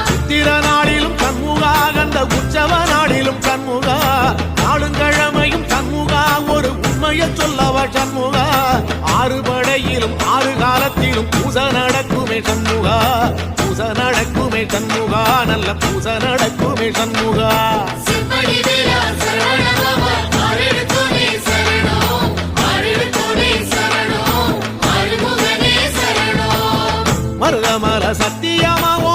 சித்திர நாளிலும் சண்முகா கந்த உற்சவ நாளிலும் சண்முகா நாளுங்கிழமையும் சண்முகா ஒரு உண்மையை சொல்லவா சண்முகா ஆறு படையிலும் ஆறு காலத்திலும் பூச நடக்குமே சண்முகா பூச நடக்குமே சண்முகா நல்ல பூச நடக்குமே சண்முகா மருதமல சத்தியமாவோ